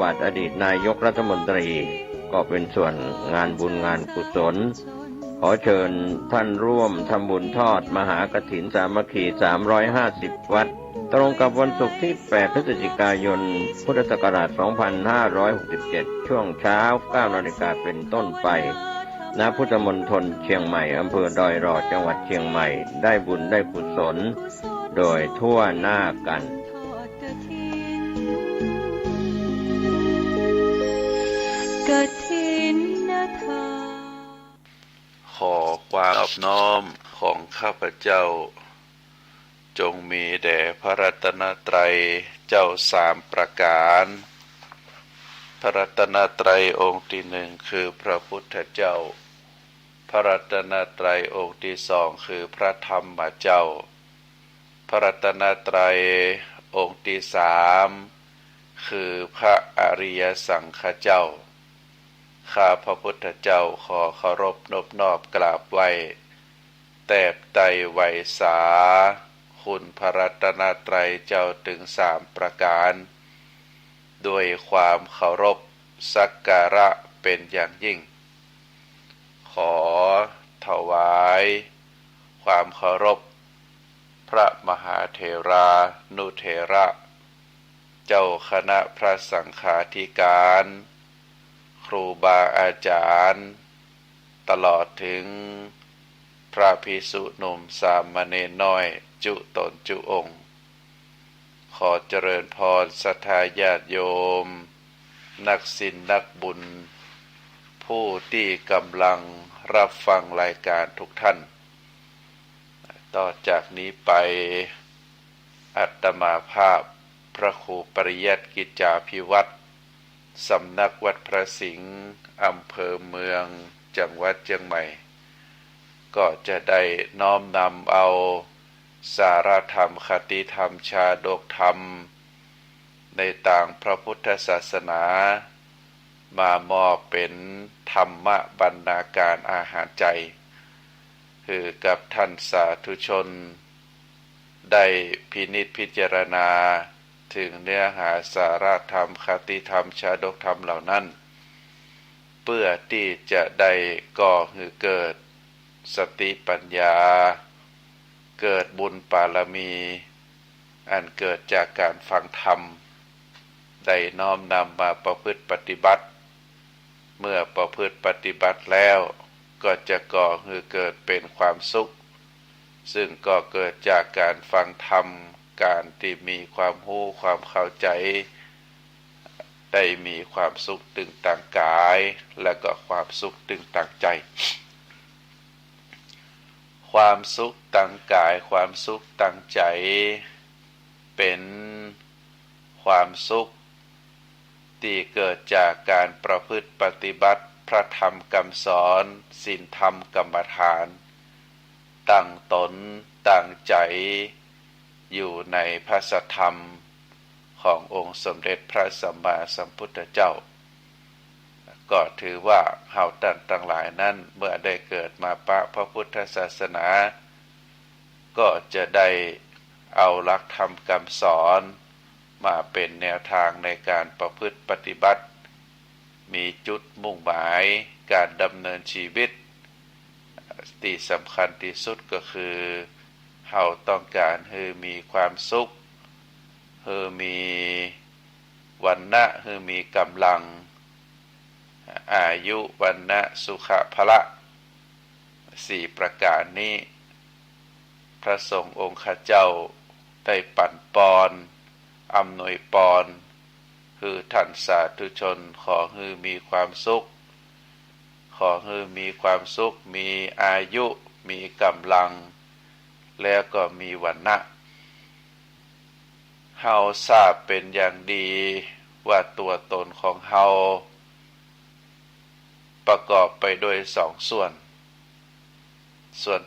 วัสดิ์อดีตนายกรัฐมนตรีก็เป็นส่วนงานบุญงานกุศลขอเชิญท่านร่วมทำบุญทอดมหากฐินสามัคคี350วัดตรงกับวันศุกร์ที่8พฤศจิกายนพุทธศักราช2567ช่วงเช้า 9 นาฬิกาเป็นต้นไปณพุทธมณฑลเชียงใหม่อำเภอดอยหล่อจังหวัดเชียงใหม่ได้บุญได้กุศลโดยทั่วหน้ากันกฐินนะคะ ขอความนอบน้อมของข้าพเจ้าจงมีแด่พระรัตนตรัยเจ้าสามประการพระรัตนตรัยองค์ที่หนึ่งคือพระพุทธเจ้าพระรัตนตรัยองค์ที่สองคือพระธรรมเจ้าพระรัตนตรัยองค์ที่สามคือพระอริยสังฆเจ้าข้าพระพุทธเจ้าขอเคารพนบนอบกราบไหว้แตบไตรไวสาคุณพระรัตนตรัยเจ้าถึงสามประการด้วยความเคารพสักการะเป็นอย่างยิ่งขอถวายความเคารพพระมหาเถรานุเถระเจ้าคณะพระสังฆาธิการครูบาอาจารย์ตลอดถึงพระภิกษุหนุ่มสามเณรน้อยจุตนจุองค์ขอเจริญพรศรัทธาญาติโยมนักศีลนักบุญผู้ที่กำลังรับฟังรายการทุกท่านต่อจากนี้ไปอาตมาภาพพระครูปริยัติกิจจาภิวัตรสำนักวัดพระสิงห์อำเภอเมืองจังหวัดเชียงใหม่ก็จะได้น้อมนำเอาสารธรรมคติธรรมชาดกธรรมในต่างพระพุทธศาสนามามอบเป็นธรรมบรรณาการอาหารใจคือกับท่านสาธุชนได้พินิจพิจารณาถึงเนื้อหาสาระธรรมคติธรรมชาดกธรรมเหล่านั้นเพื่อที่จะได้ก่อให้เกิดสติปัญญาเกิดบุญบารมีอันเกิดจากการฟังธรรมได้น้อมนำมาประพฤติปฏิบัติเมื่อประพฤติปฏิบัติแล้วก็จะก่อให้เกิดเป็นความสุขซึ่งก็เกิดจากการฟังธรรมการที่มีความรู้ความเข้าใจได้มีความสุขตึงต่างกายและก็ความสุขตึงต่างใจความสุขต่างกายความสุขต่างใจเป็นความสุขที่เกิดจากการประพฤติปฏิบัติพระธรรมคำสอนศีลธรรมกรรมฐานตั้งตนตั้งใจอยู่ในพระสัทธรรมขององค์สมเด็จพระสัมมาสัมพุทธเจ้าก็ถือว่าเฮาท่านทั้งหลายนั้นเมื่อได้เกิดมาพระพุทธศาสนาก็จะได้เอาหลักธรรมคำสอนมาเป็นแนวทางในการประพฤติปฏิบัติมีจุดมุ่งหมายการดำเนินชีวิตที่สำคัญที่สุดก็คือเฮาต้องการให้มีความสุขให้มีวรรณะให้มีกำลังอายุวรรณะสุขภละสี่ประการนี้พระสงฆ์องค์ข้าเจ้าได้ปั่นปอนอำนวยปอนคือท่านสาธุชนขอให้มีความสุขขอให้มีความสุขมีอายุมีกำลังแล้วก็มีวรรณะเฮาทราบเป็นอย่างดีว่าตัวตนของเฮาประกอบไปด้วยสองส่วน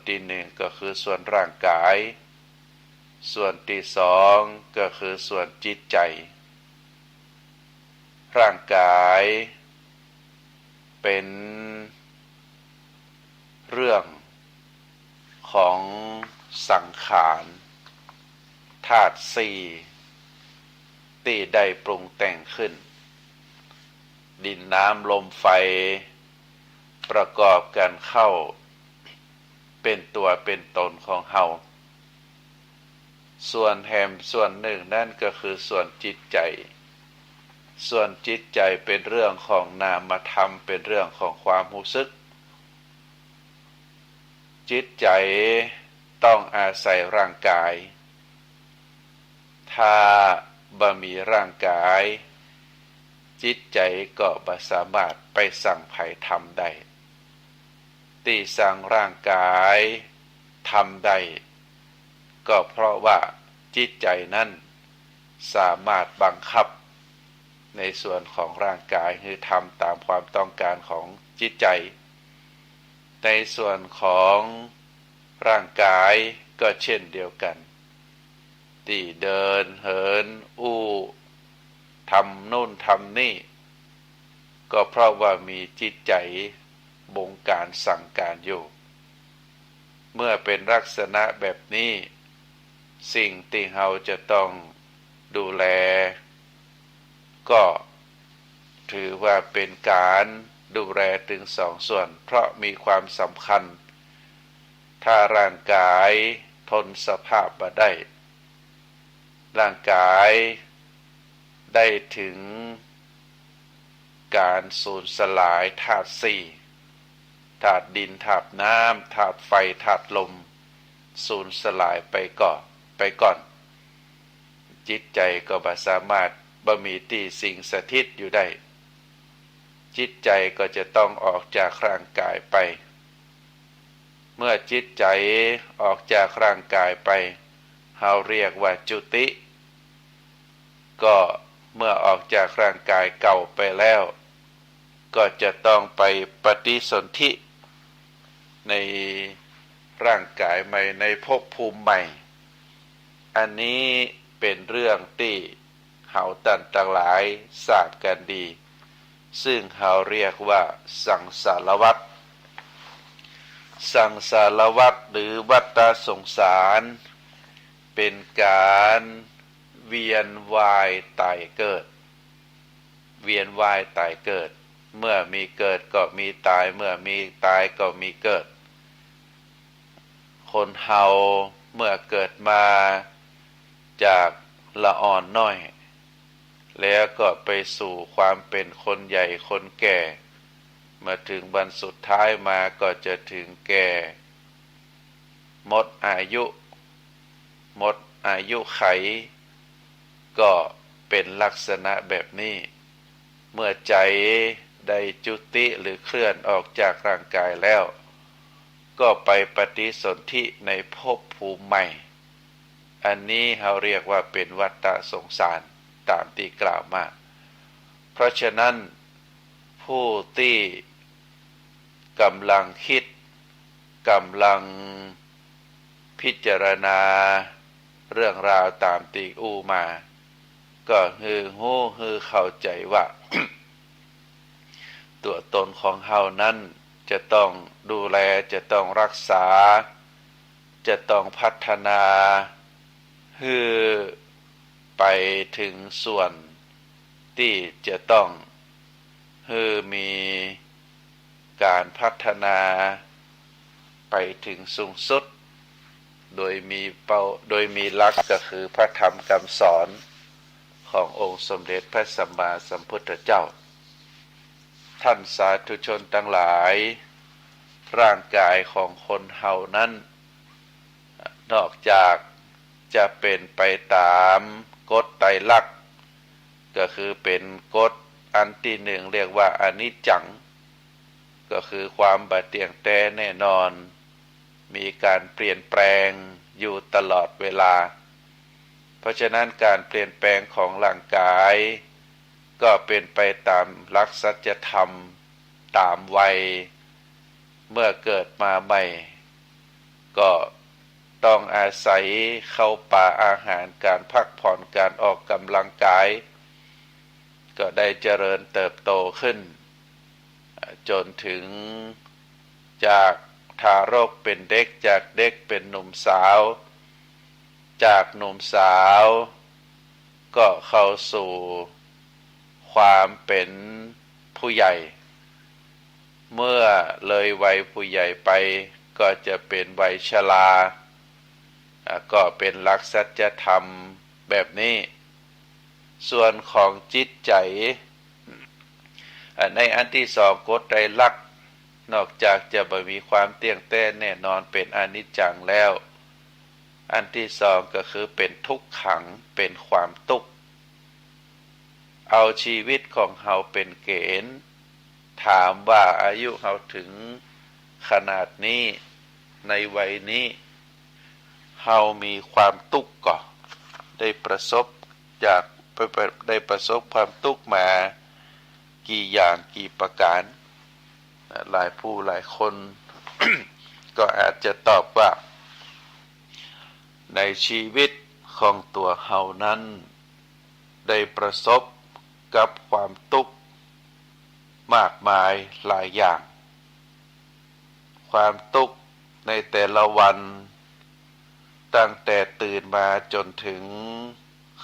ที่หนึ่งก็คือส่วนร่างกายส่วนที่สองก็คือส่วนจิตใจร่างกายเป็นเรื่องของสังขารธาตุสี่ที่ได้ปรุงแต่งขึ้น ดินน้ำลมไฟประกอบกันเข้าเป็นตัวเป็นตนของเฮาส่วนแหมส่วนหนึ่งนั่นก็คือส่วนจิตใจส่วนจิตใจเป็นเรื่องของนามธรรมเป็นเรื่องของความรู้สึกจิตใจต้องอาศัยร่างกายถ้าบ่มีร่างกายจิตใจก็บ่สามารถไปสั่งไผทำได้ที่สั่งร่างกายทำได้ก็เพราะว่าจิตใจนั้นสามารถบังคับในส่วนของร่างกายคือทำตามความต้องการของจิตใจในส่วนของร่างกายก็เช่นเดียวกันที่เดินเหินอู้ทำโน่นทำนี่ก็เพราะว่ามีจิตใจบงการสั่งการอยู่เมื่อเป็นลักษณะแบบนี้สิ่งที่เราจะต้องดูแลก็ถือว่าเป็นการดูแลถึงสองส่วนเพราะมีความสำคัญถ้าร่างกายทนสภาพบ่ได้ร่างกายได้ถึงการสูญสลายธาตุสี่ธาตุดินธาตุน้ำธาตุไฟธาตุลมสูญสลายไปก่อนจิตใจก็บ่สามารถบ่มีที่สิ่งสถิตอยู่ได้จิตใจก็จะต้องออกจากร่างกายไปเมื่อจิตใจออกจากร่างกายไปเราเรียกว่าจุติก็เมื่อออกจากร่างกายเก่าไปแล้วก็จะต้องไปปฏิสนธิในร่างกายใหม่ในภพภูมิใหม่อันนี้เป็นเรื่องที่เฮาท่านทั้งหลายทราบกันดีซึ่งเฮาเรียกว่าสังสารวัฏสังสารวัฏหรือวัฏสงสารเป็นการเวียนว่ายตายเกิดเวียนว่ายตายเกิดเมื่อมีเกิดก็มีตายเมื่อมีตายก็มีเกิดคนเฮาเมื่อเกิดมาจากละอ่อนน้อยแล้วก็ไปสู่ความเป็นคนใหญ่คนแก่มาถึงวันสุดท้ายมาก็จะถึงแก่หมดอายุไขก็เป็นลักษณะแบบนี้เมื่อใจได้จุติหรือเคลื่อนออกจากร่างกายแล้วก็ไปปฏิสนธิในภพภูมิใหม่อันนี้เราเรียกว่าเป็นวัฏสงสารตามที่กล่าวมาเพราะฉะนั้นผู้ที่กำลังคิดกำลังพิจารณาเรื่องราวตามที่อู้มาก็ฮือเข้าใจว่า ตัวตนของเฮานั้นจะต้องดูแลจะต้องรักษาจะต้องพัฒนาฮือไปถึงส่วนที่จะต้องฮือมีการพัฒนาไปถึงสูงสุดโดยมีหลักก็คือพระธรรมคำสอนขององค์สมเด็จพระสัมมาสัมพุทธเจ้าท่านสาธุชนทั้งหลายร่างกายของคนเฮานั้นนอกจากจะเป็นไปตามกฎไตรลักษณ์ก็คือเป็นกฎอันที่หนึ่งเรียกว่าอนิจจังก็คือความบ่เที่ยงแท้แน่นอนมีการเปลี่ยนแปลงอยู่ตลอดเวลาเพราะฉะนั้นการเปลี่ยนแปลงของร่างกายก็เป็นไปตามหลักสัจธรรมตามวัยเมื่อเกิดมาใหม่ก็ต้องอาศัยเข้าป่าอาหารการพักผ่อนการออกกำลังกายก็ได้เจริญเติบโตขึ้นจนถึงจากทารกเป็นเด็กจากเด็กเป็นหนุ่มสาวจากหนุ่มสาวก็เข้าสู่ความเป็น ผู้ใหญ่ เมื่อเลยวัยผู้ใหญ่ไปก็จะเป็นวัยชราก็เป็นหลักสัจธรรมแบบนี้ส่วนของจิตใจในอันที่สองกฎไตรลักษณ์นอกจากจะบ่มีความเที่ยงแท้แน่นอนเป็นอนิจจังแล้วอันที่สองก็คือเป็นทุกขังเป็นความทุกข์เอาชีวิตของเฮาเป็นเกณฑ์ถามว่าอายุเฮาถึงขนาดนี้ในวัยนี้เฮามีความทุกข์ก่อได้ประสบความทุกข์มากี่อย่างกี่ประการหลายผู้หลายคน ก็อาจจะตอบว่าในชีวิตของตัวเฮานั้นได้ประสบกับความทุกข์มากมายหลายอย่างความทุกข์ในแต่ละวันตั้งแต่ตื่นมาจนถึง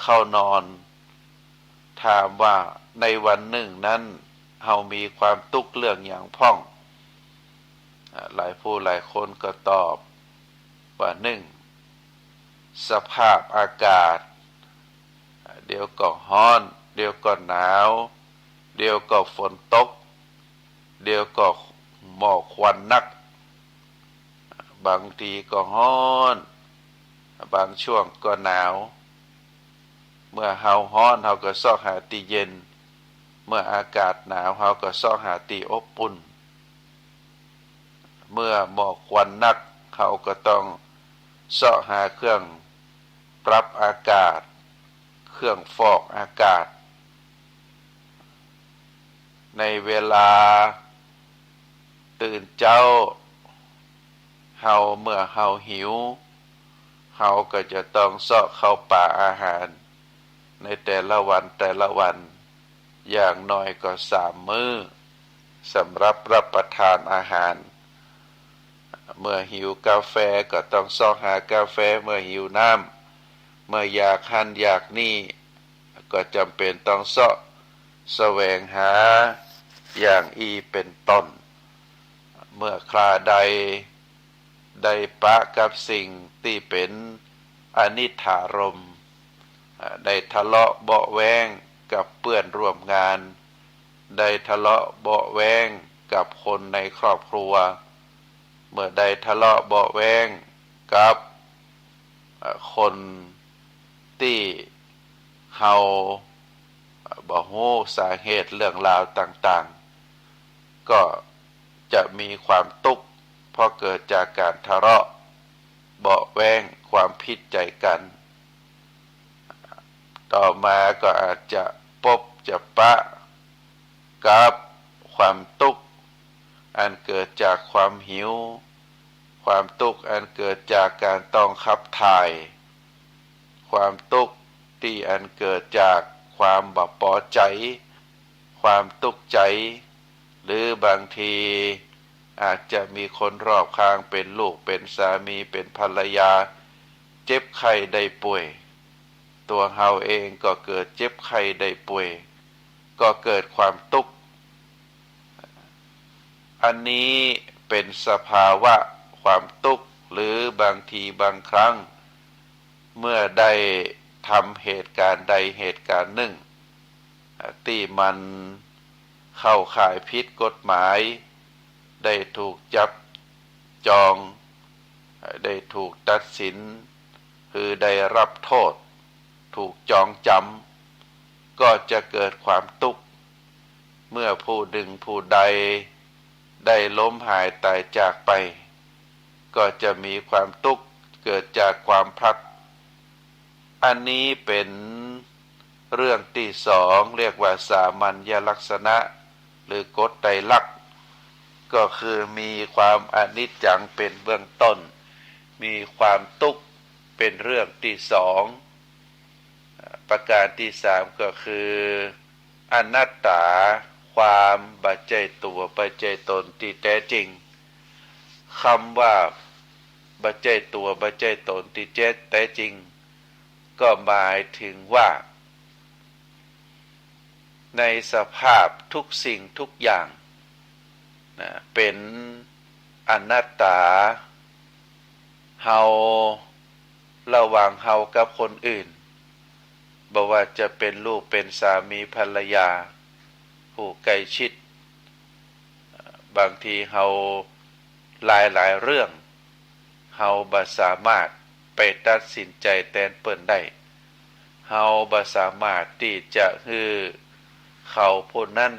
เข้านอนถามว่าในวันหนึ่งนั้นเฮามีความทุกข์เรื่องอย่างพ้องหลายผู้หลายคนก็ตอบว่าหนึ่งสภาพอากาศเดี๋ยวก็ร้อนเดี๋ยวก็หนาวเดี๋ยวก็ฝนตกเดี๋ยวก็หมอกควันนักบางทีก็ร้อนบางช่วงก็หนาวเมื่อเฮาร้อนเฮาก็ซอกหาที่เย็นเมื่ออากาศหนาวเฮาก็ซอกหาที่อบอุ่นเมื่อหมอกควันนักเฮาก็ต้องซอกหาเครื่องปรับอากาศเครื่องฟอกอากาศในเวลาตื่นเจ้าเมื่อเฮาหิวเฮาก็จะต้องเสาะเข้าป่าอาหารในแต่ละวันอย่างน้อยก็3 มื้อสำหรับรับประทานอาหารเมื่อหิวกาแฟก็ต้องเสาะหากาแฟเมื่อหิวน้ำเมื่ออยากหันอยากนี่ก็จำเป็นต้องเสาะแสวงหาอย่างเป็นต้นเมื่อคราใดได้ปะกับสิ่งที่เป็นอนิถารมณ์ได้ทะเลาะเบาะแว้งกับเพื่อนร่วมงานได้ทะเลาะเบาะแว้งกับคนในครอบครัวเมื่อได้ทะเลาะเบาะแว้งกับคนที่เฮาบ่ฮู้สาเหตุเรื่องราวต่างๆก็จะมีความทุกข์เพราะเกิดจากการทะเลาะเบาะแว้งความผิดใจกันต่อมาก็อาจจะพบจะปะกับความทุกข์อันเกิดจากความหิวความทุกข์อันเกิดจากการต้องขับถ่ายความทุกข์ที่อันเกิดจากความบ่พอใจความทุกข์ใจหรือบางทีอาจจะมีคนรอบข้างเป็นลูกเป็นสามีเป็นภรรยาเจ็บไข้ได้ป่วยตัวเฮาเองก็เกิดเจ็บไข้ได้ป่วยก็เกิดความทุกข์อันนี้เป็นสภาวะความทุกข์หรือบางทีบางครั้งเมื่อได้ทำเหตุการณ์ใดเหตุการณ์หนึ่งที่มันเข้าข่ายผิดกฎหมายได้ถูกจับจองได้ถูกตัดสินคือได้รับโทษถูกจองจำก็จะเกิดความทุกข์เมื่อผู้หนึ่งผู้ใดได้ล้มหายตายจากไปก็จะมีความทุกข์เกิดจากความพลัดอันนี้เป็นเรื่องที่สองเรียกว่าสามัญญลักษณะหรือกฎไตรลักษณ์ก็คือมีความอนิจจังเป็นเบื้องต้นมีความทุกข์เป็นเรื่องที่สองประการที่สามก็คืออนัตตาความบัจเจกตัวบัจเจกตนที่แท้จริงคำว่าบัจเจกตัวบัจเจกตนที่แท้จริงก็หมายถึงว่า ในสภาพทุกสิ่งทุกอย่างนะเป็นอนัตตาเฮาระหว่างเฮากับคนอื่นบ่ว่าจะเป็นลูกเป็นสามีภรรยาผู้ใกล้ชิดบางทีเฮาหลายเรื่องเฮาบ่สามารถไปตัดสินใจแทนเปิ้นได้เฮาบ่สามารถที่จะฮือเขาผู้นั้น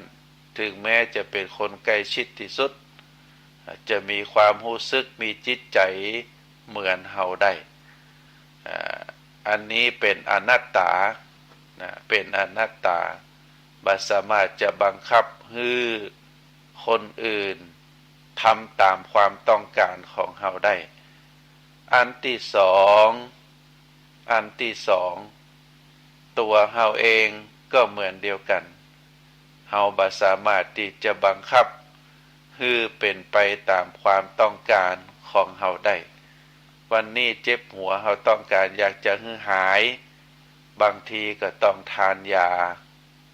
ถึงแม้จะเป็นคนใกล้ชิดที่สุดจะมีความรู้สึกมีจิตใจเหมือนเฮาได้อันนี้เป็นอนัตตาเป็นอนัตตาบ่สามารถจะบังคับให้คนอื่นทำตามความต้องการของเฮาได้อันที่สองตัวเฮาเองก็เหมือนเดียวกันเฮาบ่สามารถที่จะบังคับให้เป็นไปตามความต้องการของเฮาได้วันนี้เจ็บหัวเฮาต้องการอยากจะให้หายบางทีก็ต้องทานยา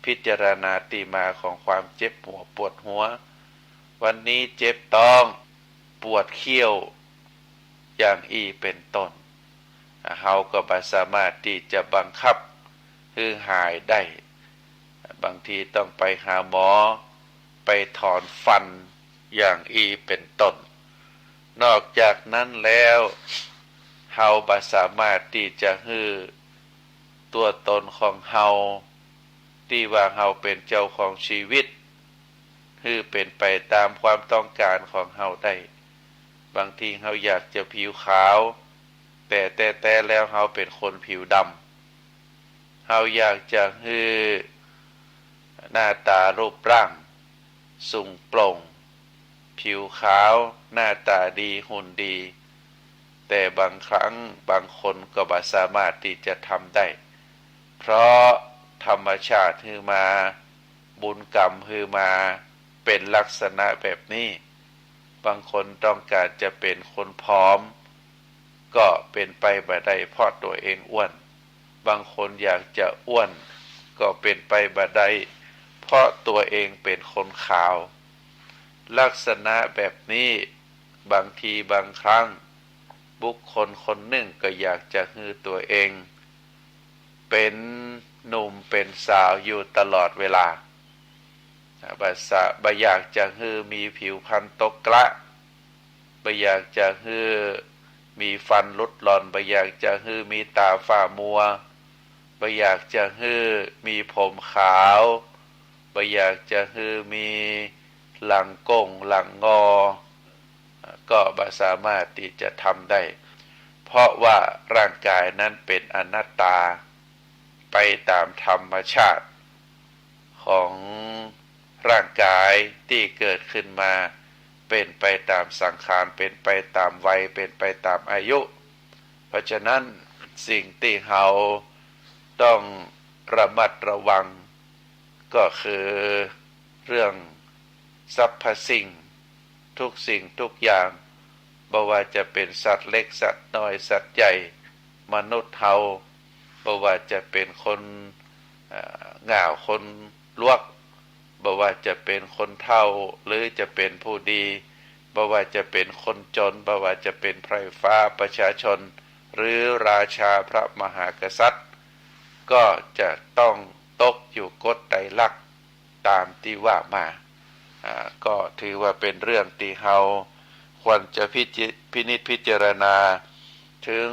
พิจารณาที่มาของความเจ็บหัวปวดหัววันนี้เจ็บท้องปวดเขี้ยวอย่างเป็นต้นเฮาก็บ่สามารถที่จะบังคับให้หายได้บางทีต้องไปหาหมอไปถอนฟันอย่างเป็นต้นนอกจากนั้นแล้วเฮาบ่สามารถที่จะให้ตัวตนของเฮาที่ว่าเฮาเป็นเจ้าของชีวิตคือเป็นไปตามความต้องการของเฮาได้บางทีเฮาอยากจะผิวขาวแต่แล้วเฮาเป็นคนผิวดำเฮาอยากจะให้หน้าตารูปร่างสูงโปร่งผิวขาวหน้าตาดีหุ่นดีแต่บางครั้งบางคนก็บ่สามารถที่จะทำได้เพราะธรรมชาติคือมาบุญกรรมคือมาเป็นลักษณะแบบนี้บางคนต้องการจะเป็นคนผอมก็เป็นไปบ่ได้เพราะตัวเองอ้วนบางคนอยากจะอ้วนก็เป็นไปบ่ได้เพราะตัวเองเป็นคนขาวลักษณะแบบนี้บางทีบางครั้งบุคคลคนหนึ่งก็อยากจะให้ตัวเองเป็นหนุ่มเป็นสาวอยู่ตลอดเวลาบ่อยากจะให้มีผิวพรรณตกกระบ่อยากจะให้มีฟันหลุดหล่อนบ่อยากจะให้มีตาฝ้ามัวบ่อยากจะให้มีผมขาวบ่อยากจะให้มีหลังก้งหลังงอก็บ่สามารถที่จะทำได้เพราะว่าร่างกายนั้นเป็นอนัตตาไปตามธรรมชาติของร่างกายที่เกิดขึ้นมาเป็นไปตามสังขารเป็นไปตามวัยเป็นไปตามอายุเพราะฉะนั้นสิ่งที่เราต้องระมัดระวังก็คือเรื่องสรรพสิ่งทุกสิ่งทุกอย่างบ่ว่าจะเป็นสัตว์เล็กสัตว์น้อยสัตว์ใหญ่มนุษย์เฮาบ่ว่าจะเป็นคนง่าวคนลวกบ่ว่าจะเป็นคนเฒ่าหรือจะเป็นผู้ดีบ่ว่าจะเป็นคนจนบ่ว่าจะเป็นไพร่ฟ้าประชาชนหรือราชาพระมหากษัตริย์ก็จะต้องตกอยู่กฎไตรลักษณ์ตามที่ว่ามาก็ถือว่าเป็นเรื่องที่เฮาควรจะพินิจพิจารณาถึง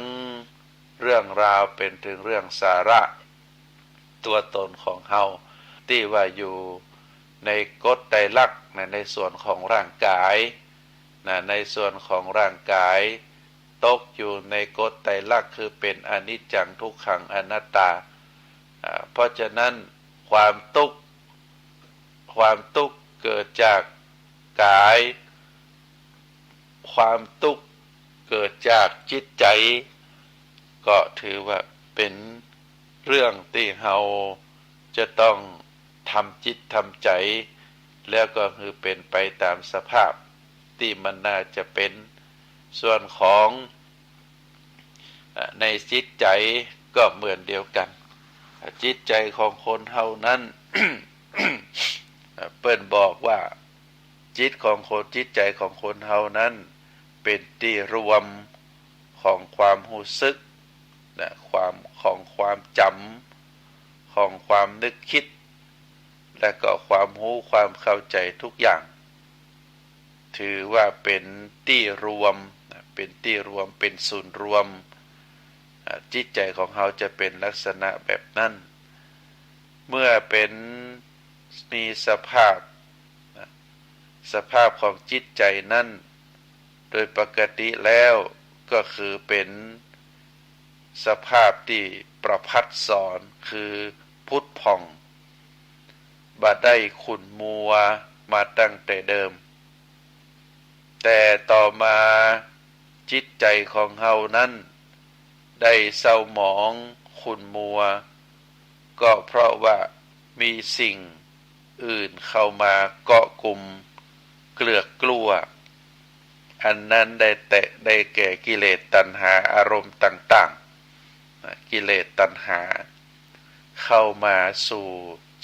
เรื่องราวเป็นถึงเรื่องสาระตัวตนของเฮาที่ว่าอยู่ในกฎไตรลักษณ์ในส่วนของร่างกายในส่วนของร่างกายตกอยู่ในกฎไตรลักษณ์คือเป็นอนิจจังทุกขังอนัตตาเพราะฉะนั้นความทุกข์เกิดจากกายความทุกข์เกิดจากจิตใจก็ถือว่าเป็นเรื่องที่เราจะต้องทำจิตทำใจแล้วก็คือเป็นไปตามสภาพที่มันน่าจะเป็นส่วนของในจิตใจก็เหมือนเดียวกันจิตใจของคนเฮานั้น เปิ้นบอกว่าจิตของคนจิตใจของคนเฮานั้นเป็นที่รวมของความรู้สึกนะความจำของความนึกคิดและก็ความรู้ความเข้าใจทุกอย่างถือว่าเป็นที่รวมเป็นศูนย์รวมจิตใจของเฮาจะเป็นลักษณะแบบนั้นเมื่อเป็นมีสภาพของจิตใจนั้นโดยปกติแล้วก็คือเป็นสภาพที่ประพัดสอนคือพุทธผ่องบ่ได้ขุ่นมัวมาตั้งแต่เดิมแต่ต่อมาจิตใจของเฮานั้นได้เศร้าหมองขุ่นมัวก็เพราะว่ามีสิ่งอื่นเข้ามาเกาะกลุ่มเกลือกกลัวอันนั้นได้แก่กิเลสตัณหาอารมณ์ต่างๆกิเลสตัณหาเข้ามาสู่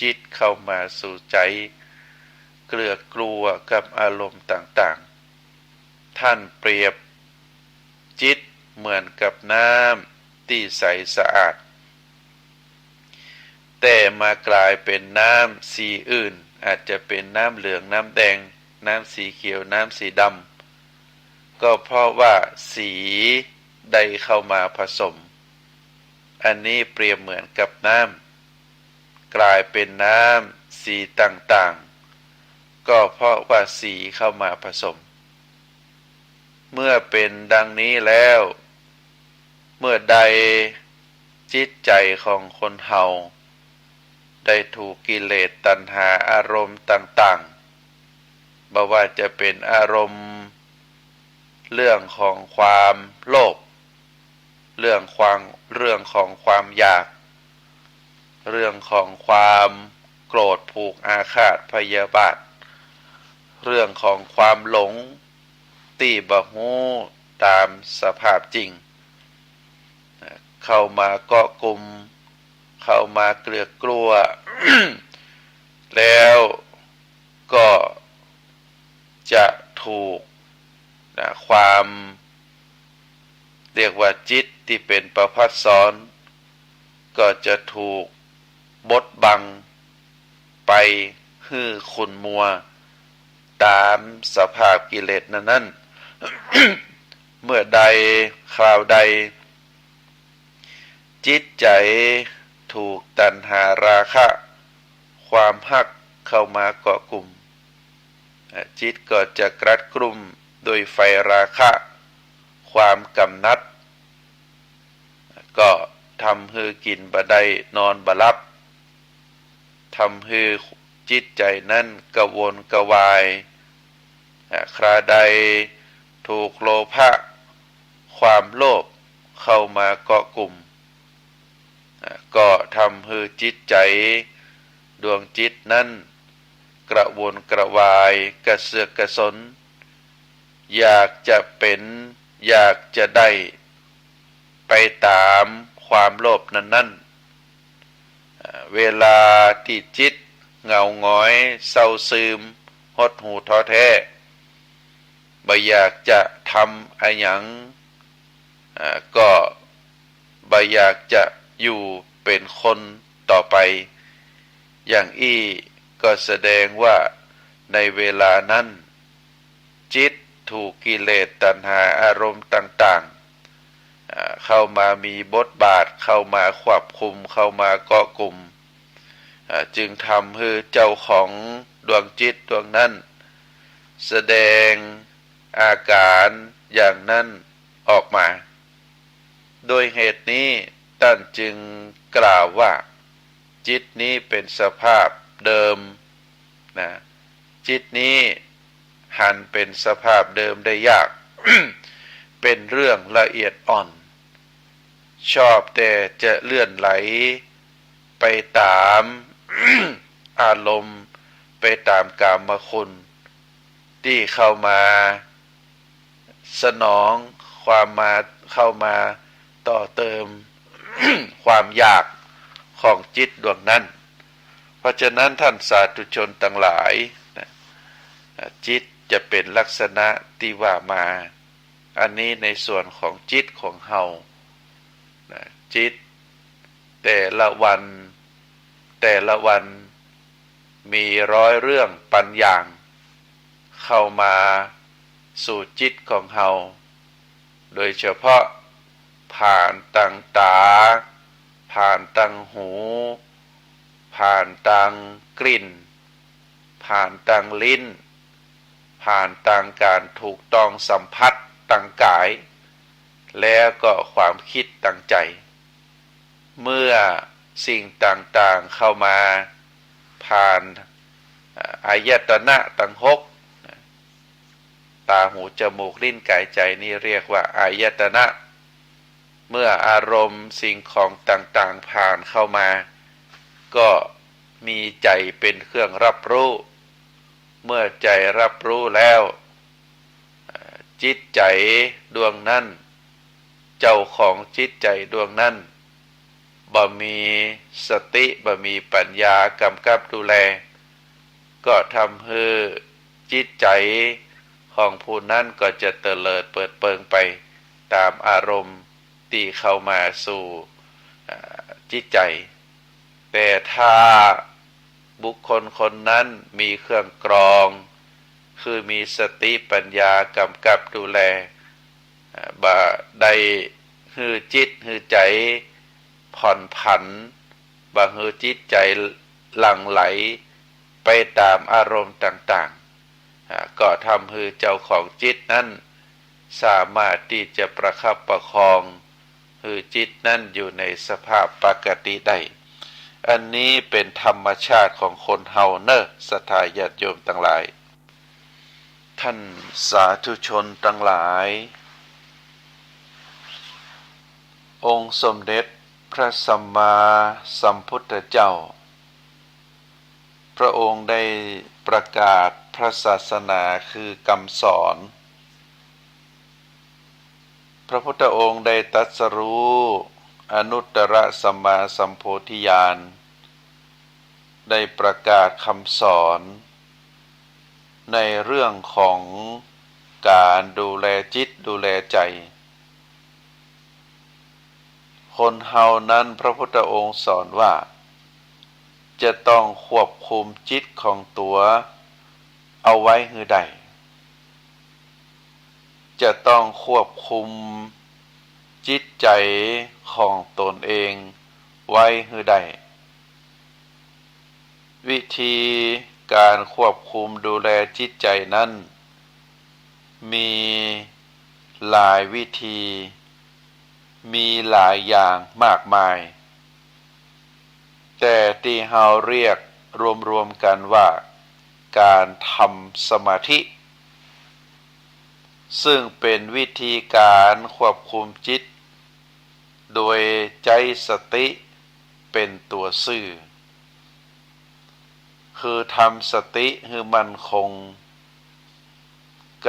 จิตเข้ามาสู่ใจเกลือกกลัวกับอารมณ์ต่างๆท่านเปรียบจิตเหมือนกับน้ำที่ใสสะอาดแต่มากลายเป็นน้ำสีอื่นอาจจะเป็นน้ำเหลืองน้ำแดงน้ำสีเขียวน้ำสีดำก็เพราะว่าสีได้เข้ามาผสมอันนี้เปรียบเหมือนกับน้ำกลายเป็นน้ำสีต่างๆก็เพราะว่าสีเข้ามาผสมเมื่อเป็นดังนี้แล้วเมื่อใดจิตใจของคนเฮาได้ถูกกิเลสตัณหาอารมณ์ต่างๆบ่ว่าจะเป็นอารมณ์เรื่องของความโลภเรื่องของความอยากเรื่องของความโกรธผูกอาฆาตพยาบาทเรื่องของความหลงที่บ่ฮู้ตามสภาพจริงเข้ามาเกาะกลุ่มเข้ามาเกลือกกลัว แล้วก็จะถูกความเรียกว่าจิตที่เป็นประภัสสรก็จะถูกบดบังไปฮื้อขุ่นมัวตามสภาพกิเลสนั้น เมื่อใดคราวใดจิตใจถูกตัณหาราคะความฮักเข้ามาเกาะกลุ่มจิตก็จะกรัดกลุ่มโดยไฟราคะความกำนัดก็ทำให้กินบ่ได้นอนบ่หลับทำให้จิตใจนั้นกระวนกระวายคราใดถูกโลภะความโลภเข้ามาเกาะกลุ่มก็ทำให้จิตใจดวงจิตนั้นกระวนกระวายกระเสือกกระสนอยากจะเป็นอยากจะได้ไปตามความโลภนั้นเวลาที่จิตเหงาหงอยเศร้าซึมหดหู่ท้อแท้บ่อยากจะทำอะไรหยังก็บ่อยากจะอยู่เป็นคนต่อไปอย่างอี้ก็แสดงว่าในเวลานั้นจิตถูกกิเลสตัณหาอารมณ์ต่างๆเข้ามามีบทบาทเข้ามาควบคุมเข้ามาเกาะกลุ่มจึงทำให้เจ้าของดวงจิตดวงนั้นแสดงอาการอย่างนั้นออกมาโดยเหตุนี้ท่านจึงกล่าวว่าจิตนี้เป็นสภาพเดิมนะจิตนี้หันเป็นสภาพเดิมได้ยาก เป็นเรื่องละเอียดอ่อนชอบแต่จะเลื่อนไหลไปตาม อารมณ์ไปตามกามคุณที่เข้ามาสนองเข้ามาต่อเติม ความอยากของจิตดวงนั้น เพราะฉะนั้นท่านสาธุชนทั้งหลายจิตจะเป็นลักษณะที่ว่ามาอันนี้ในส่วนของจิตของเฮาจิตแต่ละวันมีร้อยเรื่องปัญญางเข้ามาสู่จิตของเฮาโดยเฉพาะผ่านทางตาผ่านทางหูผ่านทางกลิ่นผ่านทางลิ้นผ่านทางการถูกต้องสัมผัสทางกายแล้วก็ความคิดทางใจเมื่อสิ่งต่างๆเข้ามาผ่านอายตนะทั้งหกตาหูจมูกลิ้นกายใจนี่เรียกว่าอายตนะเมื่ออารมณ์สิ่งของต่างๆผ่านเข้ามาก็มีใจเป็นเครื่องรับรู้เมื่อใจรับรู้แล้วจิตใจดวงนั้นเจ้าของจิตใจดวงนั้นบ่มีสติบ่มีปัญญากำกับดูแลก็ทำให้จิตใจของผู้นั้นก็จะเตลิดเปิดเปิงไปตามอารมณ์ที่เข้ามาสู่จิตใจแต่ถ้าบุคคลคนนั้นมีเครื่องกรองคือมีสติปัญญากำกับดูแลบ่ได้ฮือจิตฮือใจผ่อนผันบ่ฮือจิตใจหลั่งไหลไปตามอารมณ์ต่างๆก็ทำให้เจ้าของจิตนั้นสามารถที่จะประคับประคองให้จิตนั้นอยู่ในสภาพปกติได้อันนี้เป็นธรรมชาติของคนเฮาเนอะศรัทธาญาติโยมทั้งหลายท่านสาธุชนทั้งหลายองค์สมเด็จพระสัมมาสัมพุทธเจ้าพระองค์ได้ประกาศพระศาสนาคือคำสอนพระพุทธองค์ได้ตรัสรู้อนุตตรสัมมาสัมโพธิญาณได้ประกาศคำสอนในเรื่องของการดูแลจิตดูแลใจคนเฮานั้นพระพุทธองค์สอนว่าจะต้องควบคุมจิตของตัวเอาไว้ให้ได้จะต้องควบคุมจิตใจของตนเองไว้ให้ได้วิธีการควบคุมดูแลจิตใจนั้นมีหลายวิธีมีหลายอย่างมากมายแต่ที่เราเรียกรวมๆกันว่าการทำสมาธิซึ่งเป็นวิธีการควบคุมจิตโดยใจสติเป็นตัวสื่อคือทำสติให้มั่นคง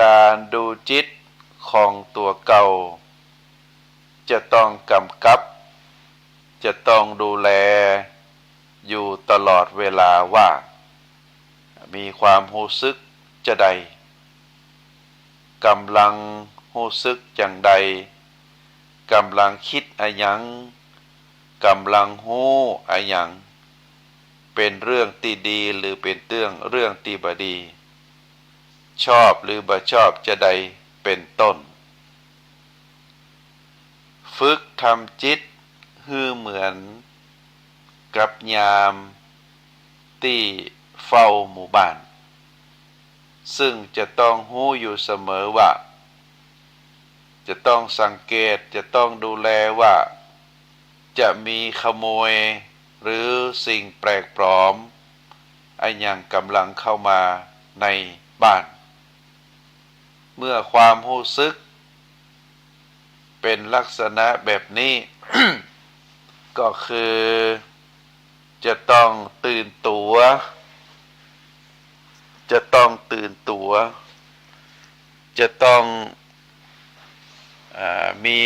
การดูจิตของตัวเก่าจะต้องกำกับจะต้องดูแลอยู่ตลอดเวลาว่ามีความรู้สึกจะใดกำลังรู้สึกจังใดกำลังคิดอะหยังกำลังฮู้อะหยังเป็นเรื่องที่ดีหรือเป็นเรื่องที่บ่ดีชอบหรือบ่ชอบจะใดเป็นต้นฝึกทำจิตให้เหมือนกับยามที่เฝ้าหมู่บ้านซึ่งจะต้องรู้อยู่เสมอว่าจะต้องสังเกตจะต้องดูแลว่าจะมีขโมยหรือสิ่งแปลกปลอมอันยังกำลังเข้ามาในบ้านเมื่อความรู้สึกเป็นลักษณะแบบนี้ ก็คือจะต้องตื่นตัวจะต้องมี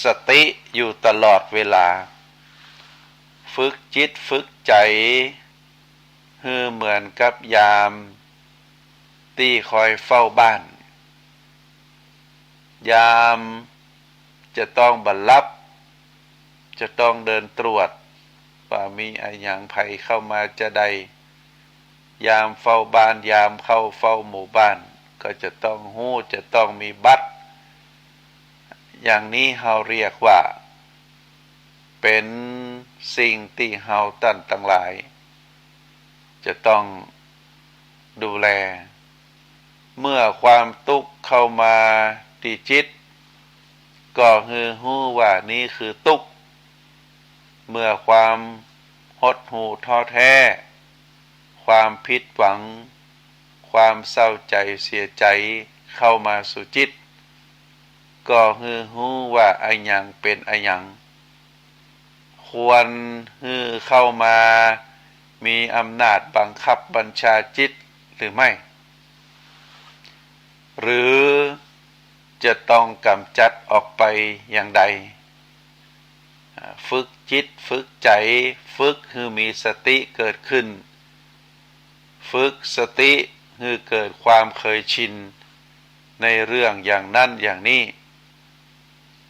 สติอยู่ตลอดเวลาฝึกจิตฝึกใจ ฮือเหมือนกับยามที่คอยเฝ้าบ้านยามจะต้องบัลลับจะต้องเดินตรวจว่ามีอะไรอย่างภัยเข้ามาจะใดยามเฝ้าบ้านยามเข้าเฝ้าหมู่บ้านก็จะต้องหู้จะต้องมีบัตรอย่างนี้เราเรียกว่าเป็นสิ่งที่เราท่านทั้งหลายจะต้องดูแลเมื่อความทุกข์เข้ามาที่จิตก็คือรู้ว่านี่คือทุกข์เมื่อความหดหู่ท้อแท้ความผิดหวังความเศร้าใจเสียใจเข้ามาสู่จิตก็คือรู้ว่าอันยังเป็นอันยังควรคือเข้ามามีอำนาจบังคับบัญชาจิตหรือไม่หรือจะต้องกำจัดออกไปอย่างใดฝึกจิตฝึกใจฝึกคือมีสติเกิดขึ้นฝึกสติคือเกิดความเคยชินในเรื่องอย่างนั้นอย่างนี้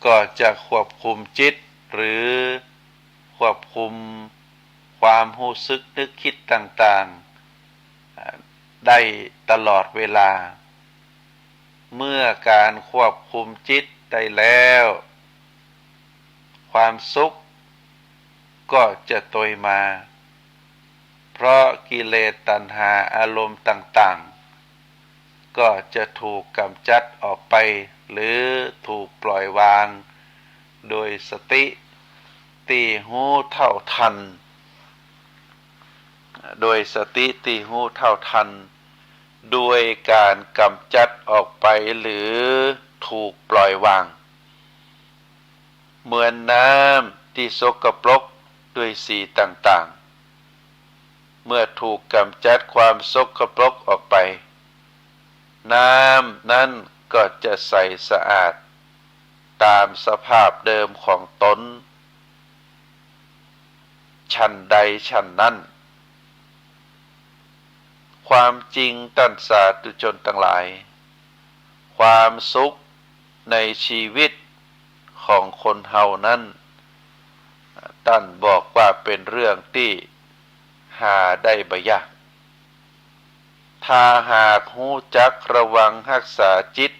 ก็จะควบคุมจิตหรือควบคุมความรู้สึกนึกคิดต่างๆได้ตลอดเวลาเมื่อการควบคุมจิตได้แล้วความสุขก็จะตยมาเพราะกิเลสตัณหาอารมณ์ต่างๆก็จะถูกกำจัดออกไปหรือถูกปล่อยวางโดยสติที่รู้เท่าทันโดยสติที่รู้เท่าทันด้วยการกำจัดออกไปหรือถูกปล่อยวางเหมือนน้ำที่สกปรกด้วยสีต่างๆเมื่อถูกกำจัดความสกปรกออกไปน้ำนั้นก็จะใสสะอาดตามสภาพเดิมของตนฉันใดฉันนั้นความจริงท่านสาธุชนทั้งหลายความสุขในชีวิตของคนเฮานั้นท่านบอกว่าเป็นเรื่องที่หาได้บ่ยากถ้าหากรู้จักระวังรักษาจิต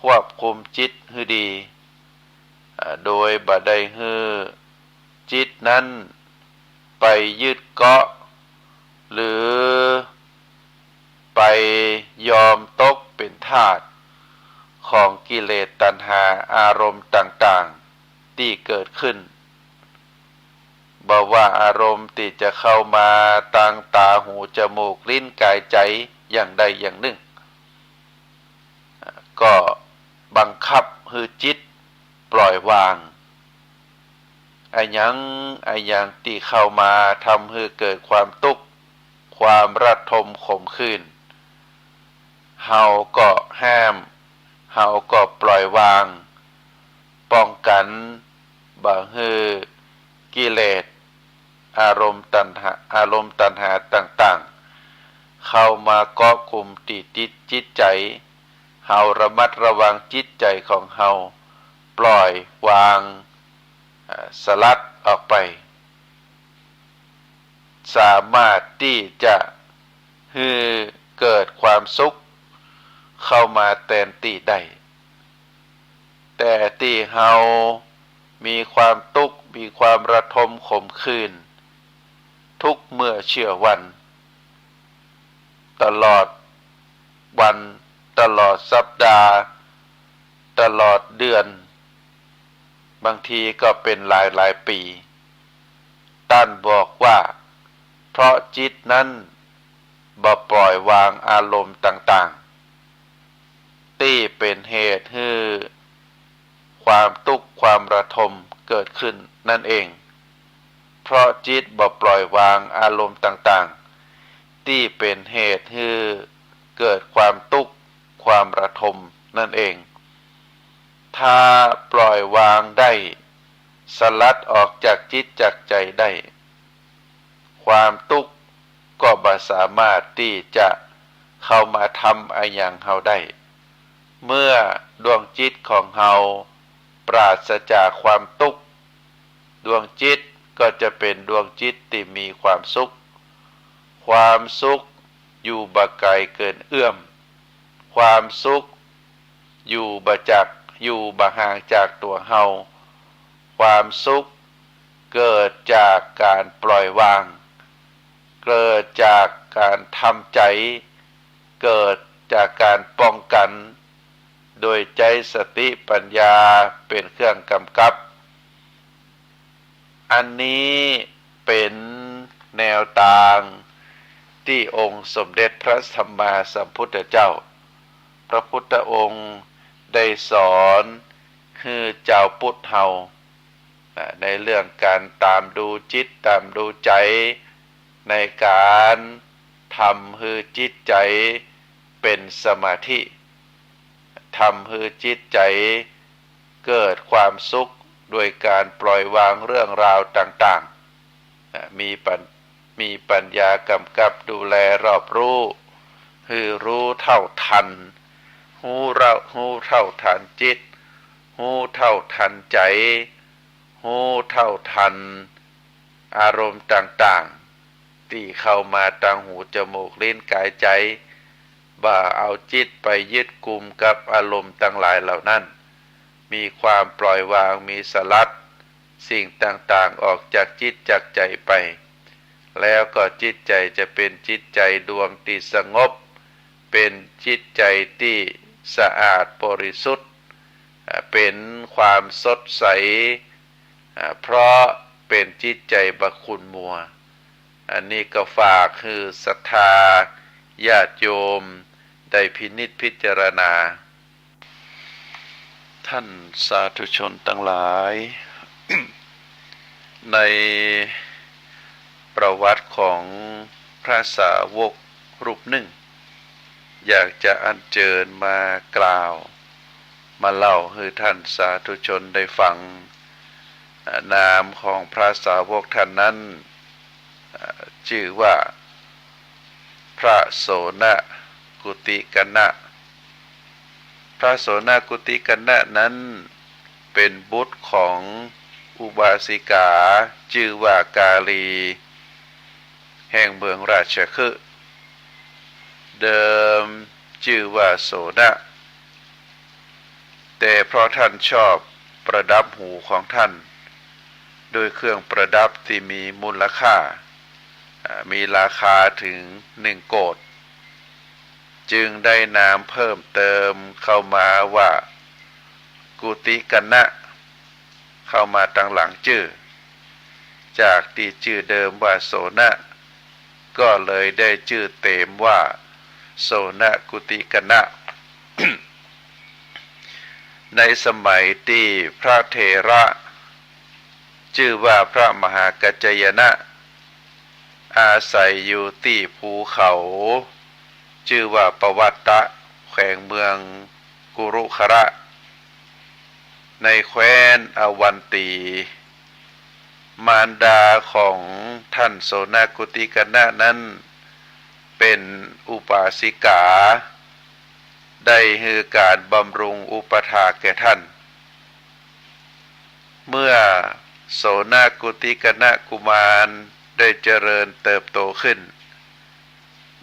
ควบคุมจิตให้ดีโดยบ่ได้ให้จิตนั้นไปยึดเกาะหรือไปยอมตกเป็นทาสของกิเลสตัณหาอารมณ์ต่างๆที่เกิดขึ้นบอกว่าอารมณ์ที่จะเข้ามาทางตาหูจมูกลิ้นกายใจอย่างใดอย่างหนึ่งก็บังคับให้จิตปล่อยวางไอ้หยังที่เข้ามาทำให้เกิดความทุกข์ความระทมขมขื่นเฮาก็ห้ามเฮาก็ปล่อยวางป้องกันบ่ให้กิเลสอารมณ์ตัณหาต่างๆเข้ามาเกาะกลุ่มติดจิตใจเฮาระมัดระวังจิตใจของเฮาปล่อยวางสลัดออกไปสามารถที่จะให้เกิดความสุขเข้ามาแทนที่ได้แต่ที่เฮามีความทุกข์มีความระทมขมขื่นทุกเมื่อเชื่อวันตลอดวันตลอดสัปดาห์ตลอดเดือนบางทีก็เป็นหลายปีท่านบอกว่าเพราะจิตนั้นบ่ปล่อยวางอารมณ์ต่างๆที่เป็นเหตุให้ความทุกข์ความระทมเกิดขึ้นนั่นเองเพราะจิตบ่ปล่อยวางอารมณ์ต่างๆที่เป็นเหตุให้เกิดความทุกข์ความระทมนั่นเองถ้าปล่อยวางได้สลัดออกจากจิตจากใจได้ความทุกข์ สามารถที่จะเข้ามาทำอะไรอย่างเฮาได้ เมื่อดวงจิตของเฮาปราศจากความทุกข์ดวงจิตก็จะเป็นดวงจิตที่มีความสุขความสุขอยู่บ่ไกลเกินเอื้อมความสุขอยู่บ่ห่างจากตัวเฮาความสุขเกิดจากการปล่อยวางเกิดจากการทำใจเกิดจากการป้องกันโดยใจสติปัญญาเป็นเครื่องกำกับอันนี้เป็นแนวทางที่องค์สมเด็จพระสัมมาสัมพุทธเจ้าพระพุทธองค์ได้สอนคือเจ้าพุทธเฮาในเรื่องการตามดูจิตตามดูใจในการทำให้จิตใจเป็นสมาธิทำให้จิตใจเกิดความสุขโดยการปล่อยวางเรื่องราวต่างๆมีปัญญากำกับดูแลรอบรู้คือรู้เท่าทันหูเท่าทันจิตหูเท่าทันใจหูเท่าทันอารมณ์ต่างๆที่เข้ามาทางหูจมูกลิ้นกายใจบ่าเอาจิตไปยึดกุมกับอารมณ์ทั้งหลายเหล่านั้นมีความปล่อยวางมีสลัดสิ่งต่างๆออกจากจิตจากใจไปแล้วก็จิตใจจะเป็นจิตใจดวงที่สงบเป็นจิตใจที่สะอาดบริสุทธิ์เป็นความสดใสเพราะเป็นจิตใจบ่ขุ่นมัวอันนี้ก็ฝากคือศรัทธาญาติโยมได้พินิจพิจารณาท่านสาธุชนทั้งหลาย ในประวัติของพระสาวกรูปหนึ่งอยากจะอัญเชิญมากล่าวมาเล่าให้ท่านสาธุชนได้ฟังนามของพระสาวกท่านนั้นชื่อว่าพระโสนกุติกนะพระโสนกุติกนะนั้นเป็นบุตรของอุบาสิกาชื่อว่ากาลีแห่งเมืองราชคฤห์เดิมชื่อว่าโสนะแต่เพราะท่านชอบประดับหูของท่านโดยเครื่องประดับที่มีมูลค่ามีราคาถึง1 โกฏจึงได้นามเพิ่มเติมเข้ามาว่ากุติกนะเข้ามาตั้งหลังชื่อจากที่ชื่อเดิมว่าโสนะก็เลยได้ชื่อเต็มว่าโสนกุติกนะ ในสมัยที่พระเถระชื่อว่าพระมหากัจจายนะอาศัยอยู่ที่ภูเขาชื่อว่าปวัตตะแขวงเมืองกุรุขระในแคว้นอวันตีมารดาของท่านโสนกุติกนะนั้นเป็นอุบาสิกาได้ให้การบำรุงอุปถากแก่ท่านเมื่อโสนกุติกนะกุมารได้เจริญเติบโตขึ้น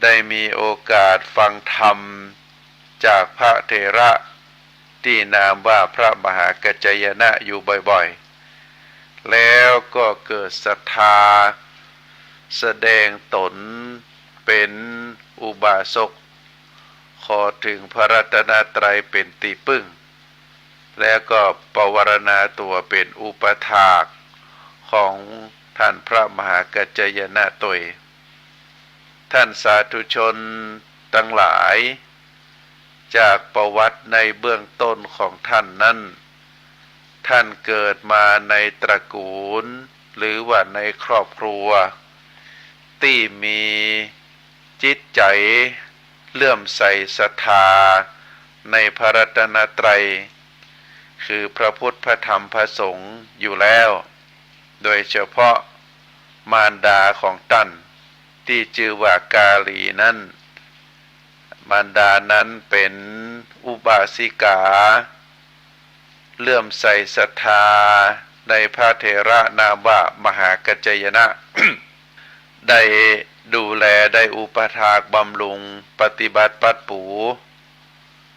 ได้มีโอกาสฟังธรรมจากพระเถระที่นามว่าพระมหากัจจายนะอยู่บ่อยๆแล้วก็เกิดศรัทธาแสดงตนเป็นอุบาสกขอถึงพระรัตนตรัยเป็นที่พึ่งแล้วก็ปวารณาตัวเป็นอุปถากของท่านพระมหากัจจายนะตยท่านสาธุชนทั้งหลายจากประวัติในเบื้องต้นของท่านนั้นท่านเกิดมาในตระกูลหรือว่าในครอบครัวที่มีจิตใจเลื่อมใสศรัทธาในพระรัตนตรัยคือพระพุทธพระธรรมพระสงฆ์อยู่แล้วโดยเฉพาะมารดาของท่าน ที่ชื่อว่ากาลีนั้นมารดานั้นเป็นอุบาสิกาเลื่อมใสศรัทธาในพระเถระนามว่ามหากัจจยนะ ได้ดูแลได้อุปถากบำรุงปฏิบัติปัดปู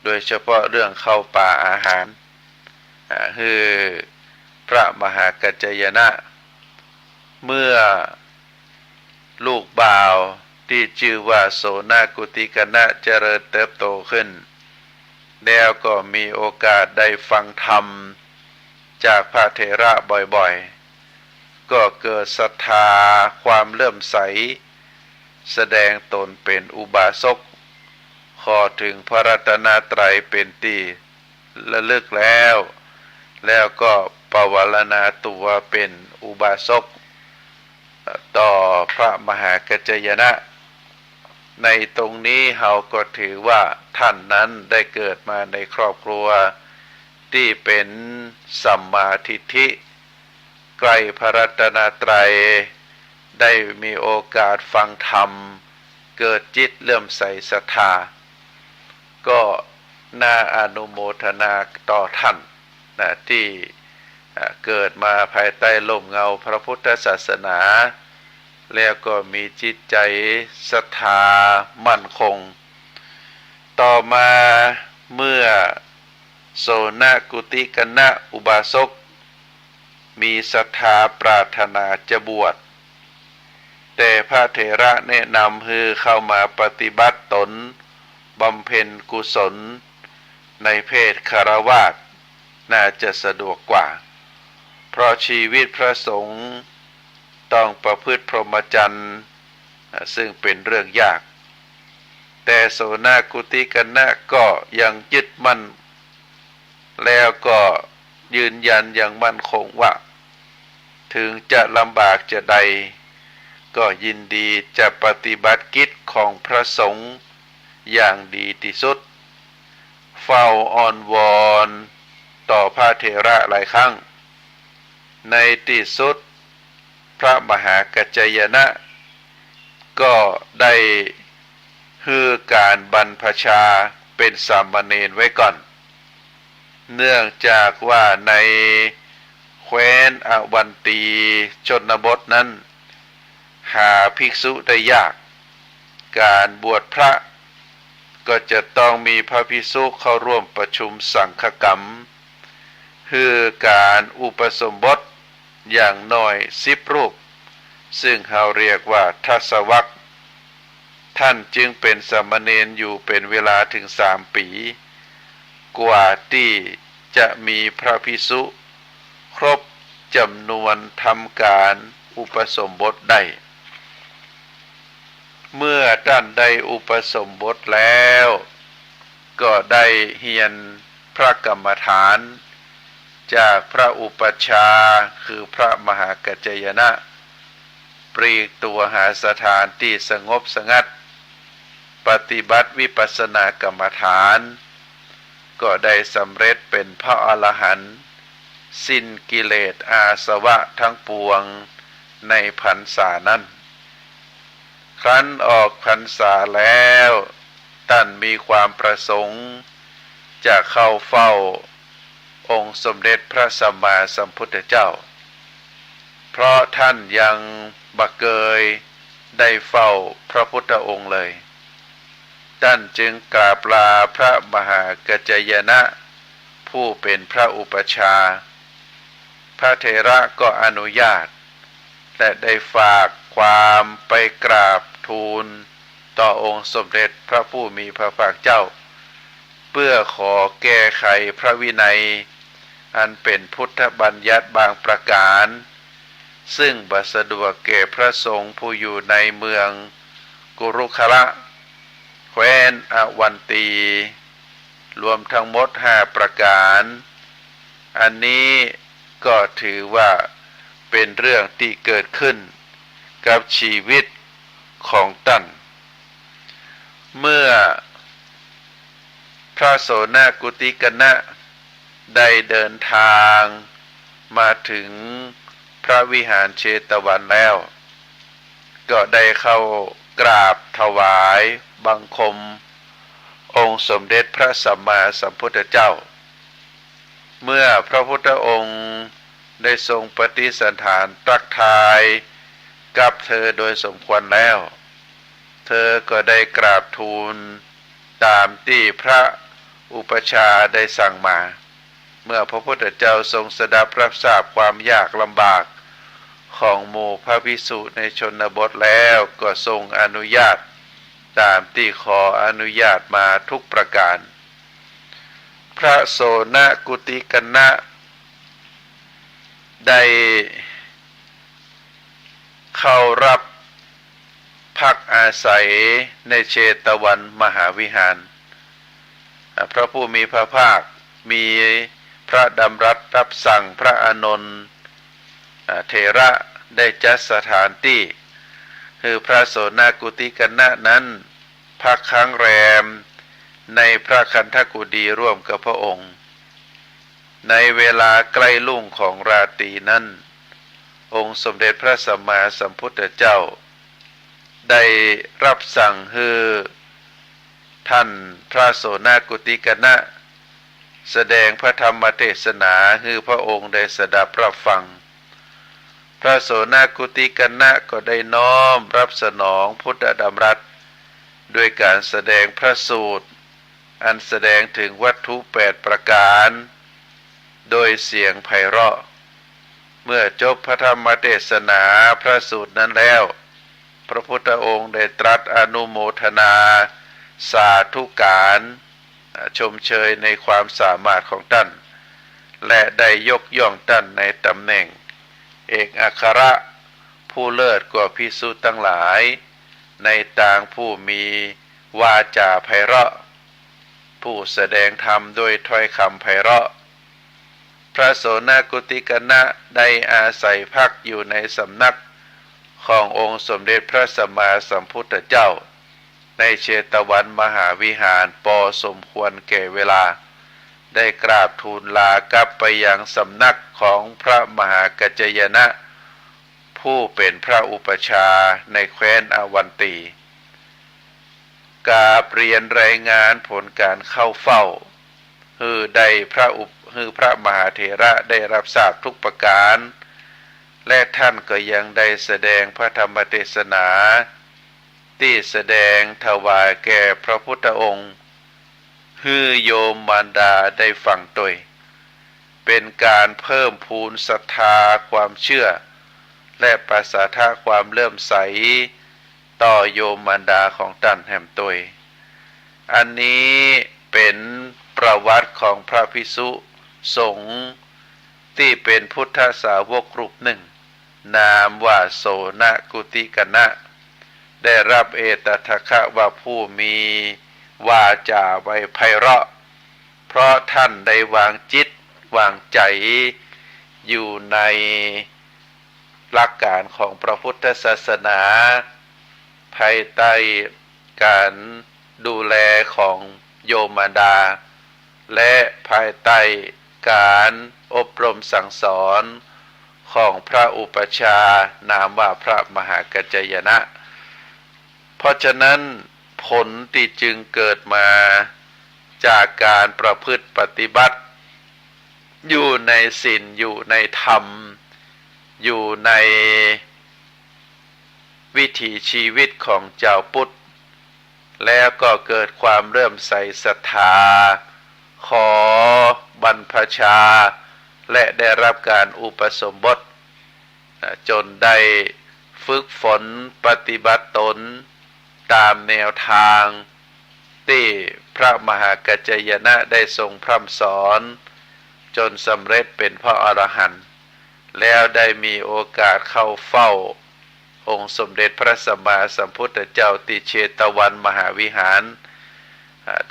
โดยเฉพาะเรื่องเข้าป่าอาหารคือพระมหากัจจยนะเมื่อลูกบ่าวที่ชื่อว่าโสนกุติกนะเจริญเติบโตขึ้นแล้วก็มีโอกาสได้ฟังธรรมจากพระเถระบ่อยๆก็เกิดศรัทธาความเลื่อมใสแสดงตนเป็นอุบาสกขอถึงพระรัตนตรัยเป็นที่ระลึกแล้วก็ปวารณาตัวเป็นอุบาสกต่อพระมหากัจจยนะในตรงนี้เราก็ถือว่าท่านนั้นได้เกิดมาในครอบครัวที่เป็นสัมมาทิฏฐิใกล้พระรัตนตรัยได้มีโอกาสฟังธรรมเกิดจิตเลื่อมใสศรัทธาก็น่าอนุโมทนาต่อท่านนะที่เกิดมาภายใต้ร่มเงาพระพุทธศาสนาแล้วก็มีจิตใจศรัทธามั่นคงต่อมาเมื่อโสนกุติกนะอุบาสกมีศรัทธาปรารถนาจะบวชแต่พระเถระแนะนำให้เข้ามาปฏิบัติตนบำเพ็ญกุศลในเพศคฤหัสถ์น่าจะสะดวกกว่าเพราะชีวิตพระสงฆ์ต้องประพฤติพรหมจรรย์ซึ่งเป็นเรื่องยากแต่โสนกุติกนะก็ยังยึดมั่นแล้วก็ยืนยันอย่างมั่นคงว่าถึงจะลำบากจะใดก็ยินดีจะปฏิบัติกิจของพระสงฆ์อย่างดีที่สุดเฝ้าอ้อนวอนต่อพระเถระหลายครั้งในที่สุดพระมหากัจจยนะก็ได้ฮือการบรรพชาเป็นสามเณรไว้ก่อนเนื่องจากว่าในแคว้นอวันตีชนบทนั้นหาภิกษุได้ยากการบวชพระก็จะต้องมีพระภิกษุเข้าร่วมประชุมสังฆกรรมคือการอุปสมบทอย่างน้อย10 รูปซึ่งเราเรียกว่าทศวรรษท่านจึงเป็นสามเณรอยู่เป็นเวลาถึง3 ปีกว่าที่จะมีพระภิกษุครบจำนวนทำการอุปสมบทได้เมื่อท่านได้อุปสมบทแล้วก็ได้เรียนพระกรรมฐานจากพระอุปัชฌาย์คือพระมหากัจจยนะปลีกตัวหาสถานที่สงบสงัดปฏิบัติวิปัสสนากรรมฐานก็ได้สำเร็จเป็นพระอรหันต์สิ้นกิเลสอาสวะทั้งปวงในพรรษานั้นครั้นออกพรรษาแล้วท่านมีความประสงค์จะเข้าเฝ้าองค์สมเด็จพระสัมมาสัมพุทธเจ้าเพราะท่านยังบังเกยได้เฝ้าพระพุทธองค์เลยท่านจึงกราบลาพระมหากัจจยนะผู้เป็นพระอุปัชฌาย์พระเถระก็อนุญาตและได้ฝากความไปกราบทูลต่อองค์สมเด็จพระผู้มีพระภาคเจ้าเพื่อขอแก้ไขพระวินัยอันเป็นพุทธบัญญัติบางประการซึ่งบ่สะดวกแก่พระสงฆ์ผู้อยู่ในเมืองกุรุขละแคว้นอวันตีรวมทั้งหมด5 ประการอันนี้ก็ถือว่าเป็นเรื่องที่เกิดขึ้นกับชีวิตของท่านเมื่อพระโสนกุติกนะได้เดินทางมาถึงพระวิหารเชตวันแล้ว ก็ได้เข้ากราบถวายบังคมองค์สมเด็จพระสัมมาสัมพุทธเจ้าเมื่อพระพุทธองค์ได้ทรงปฏิสันถานตรัสทายกับเธอโดยสมควรแล้วเธอก็ได้กราบทูลตามที่พระอุปชาได้สั่งมาเมื่อพระพุทธเจ้าทรงสดับรับทราบความยากลำบากของหมู่พระภิกษุในชนบทแล้วก็ทรงอนุญาตตามที่ขออนุญาตมาทุกประการพระโสนกุติกนะ ได้เข้ารับพักอาศัยในเชตวันมหาวิหารพระผู้มีพระภาคมีพระดำรัสรับสั่งพระอานนท์เถระได้จัดสถานที่คือพระโสนกุติกนะนั้นพักค้างแรมในพระคันธกุฎีร่วมกับพระองค์ในเวลาใกล้รุ่งของราตรีนั้นองค์สมเด็จพระสัมมาสัมพุทธเจ้าได้รับสั่งให้ท่านพระโสนกุติกนะแสดงพระธรรมเทศนาให้พระองค์ได้สดับรับฟังพระโสนกุติกนะก็ได้น้อมรับสนองพุทธดำรัสด้วยการแสดงพระสูตรอันแสดงถึงวัตถุ8ประการโดยเสียงไพเราะเมื่อจบพระธรรมเทศนาพระสูตรนั้นแล้วพระพุทธองค์ได้ตรัสอนุโมทนาสาธุการชมเชยในความสามารถของท่านและได้ยกย่องท่านในตำแหน่งเอกอัครผู้เลิศกว่าภิกษุทั้งหลายในต่างผู้มีวาจาไพเราะผู้แสดงธรรมด้วยถ้อยคำไพเราะพระโสนกุติกนะได้อาศัยพักอยู่ในสำนักขององค์สมเด็จพระสัมมาสัมพุทธเจ้าในเชตวันมหาวิหารพอสมควรแก่เวลาได้กราบทูลลากลับไปยังสำนักของพระมหากัจจยนะผู้เป็นพระอุปชฌาย์ในแคว้นอวันตีกราบเรียนรายงานผลการเข้าเฝ้าคือพระมหาเถระได้รับทราบทุกประการและท่านก็ยังได้แสดงพระธรรมเทศนาที่แสดงถวายแก่พระพุทธองค์ฮือโยมมารดาได้ฟังตยเป็นการเพิ่มพูนศรัทธาความเชื่อและประสาทะความเลื่อมใสต่อโยมมารดาของท่านแห่มตยอันนี้เป็นประวัติของพระภิกษุสงฆ์ที่เป็นพุทธสาวกรูปหนึ่งนามว่าโสนกุติกนะได้รับเอตทัคคะว่าผู้มีวาจาไว้ไพเราะเพราะท่านได้วางจิตวางใจอยู่ในหลักการของพระพุทธศาสนาภายใต้การดูแลของโยมมารดาและภายใต้การอบรมสั่งสอนของพระอุปชฌาย์นามว่าพระมหากัจจยนะเพราะฉะนั้นผลที่จึงเกิดมาจากการประพฤติปฏิบัติอยู่ในศีลอยู่ในธรรมอยู่ในวิถีชีวิตของเจ้าพุทธแล้วก็เกิดความเริ่อมใสศรัทธาขอบรรพชาและได้รับการอุปสมบทจนได้ฝึกฝนปฏิบัติตนตามแนวทางที่พระมหากัจจยนะได้ทรงพร่ำสอนจนสำเร็จเป็นพระอรหันต์แล้วได้มีโอกาสเข้าเฝ้าองค์สมเด็จพระสัมมาสัมพุทธเจ้าที่เชตวันมหาวิหาร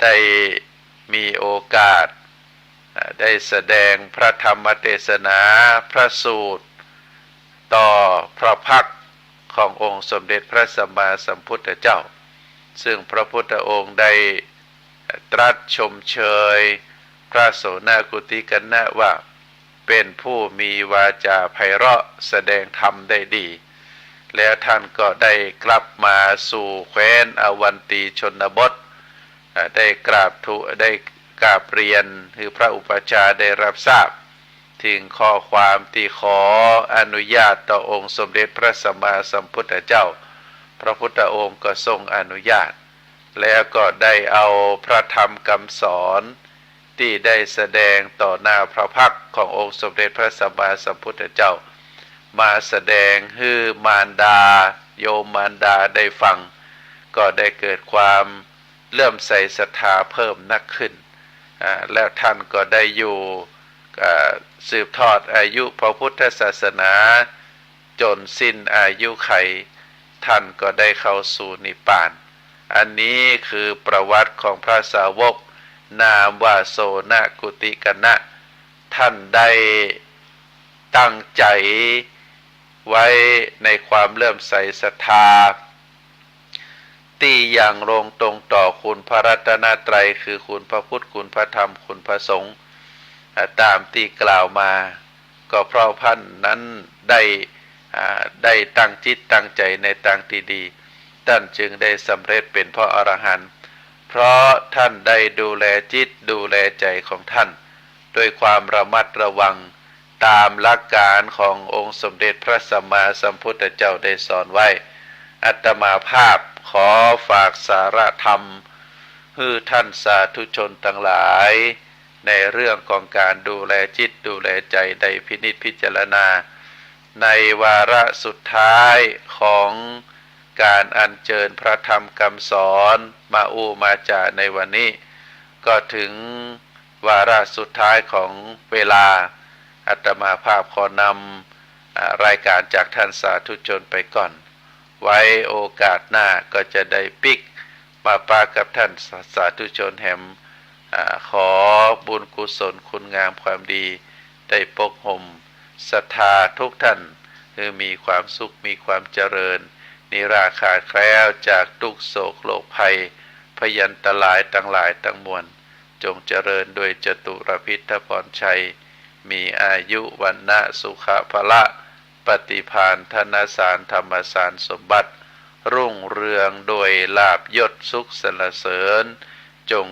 ได้มีโอกาสได้แสดงพระธรรมเทศนาพระสูตรต่อพระพักตร์ขององค์สมเด็จพระสัมมาสัมพุทธเจ้าซึ่งพระพุทธองค์ได้ตรัสชมเชยพระโสนกุติกนะว่าเป็นผู้มีวาจาไพเราะแสดงธรรมได้ดี แล้วท่านก็ได้กลับมาสู่แคว้นอวันตีชนบทได้กราบเรียนคือพระอุปัชฌาย์ได้รับทราบถึงข้อความที่ขออนุญาตต่อองค์สมเด็จพระสัมมาสัมพุทธเจ้าพระพุทธองค์ก็ทรงอนุญาตแล้วก็ได้เอาพระธรรมคำสอนที่ได้แสดงต่อหน้าพระพักตร์ขององค์สมเด็จพระสัมมาสัมพุทธเจ้ามาแสดงให้มารดาโยมมารดาได้ฟังก็ได้เกิดความเลื่อมใสศรัทธาเพิ่มนักขึ้นแล้วท่านก็ได้อยู่สืบทอดอายุพระพุทธศาสนาจนสิ้นอายุไขท่านก็ได้เข้าสู่นิพพานอันนี้คือประวัติของพระสาวกนามว่าโสนกุติกนะท่านได้ตั้งใจไว้ในความเลื่อมใสศรัทธาที่อย่างลงตรงต่อคุณพระรัตนตรัยคือคุณพระพุทธคุณพระธรรมคุณพระสงฆ์ตามที่กล่าวมาก็เพราะท่านนั้นได้ตั้งจิตตั้งใจในทางที่ดีท่านจึงได้สำเร็จเป็นพระอรหันต์เพราะท่านได้ดูแลจิตดูแลใจของท่านด้วยความระมัดระวังตามหลักการขององค์สมเด็จพระสัมมาสัมพุทธเจ้าได้สอนไว้อาตมาภาพขอฝากสาระธรรมให้ท่านสาธุชนทั้งหลายในเรื่องของการดูแลจิตดูแลใจได้พินิจพิจารณาในวาระสุดท้ายของการอัญเชิญพระธรรมคำสอนมามาจาในวันนี้ก็ถึงวาระสุดท้ายของเวลาอาตมาภาพขอนำรายการจากท่านสาธุชนไปก่อนไว้โอกาสหน้าก็จะได้ปิกมาปากับท่านสาธุชนแห่มขอบุญกุศลคุณงามความดีได้ปกห่มศรัทธาทุกท่านคือมีความสุขมีความเจริญนิราขาดแคล้วจากทุกโศกโรคภัยพยันตรายทั้งหลายทั้งมวลจงเจริญด้วยจตุรพิธพรชัยมีอายุวันนะสุขภละปฏิภาณธนสารธรรมสารสมบัติรุ่งเรืองโดยลาภยศสุขสรรเสริญจง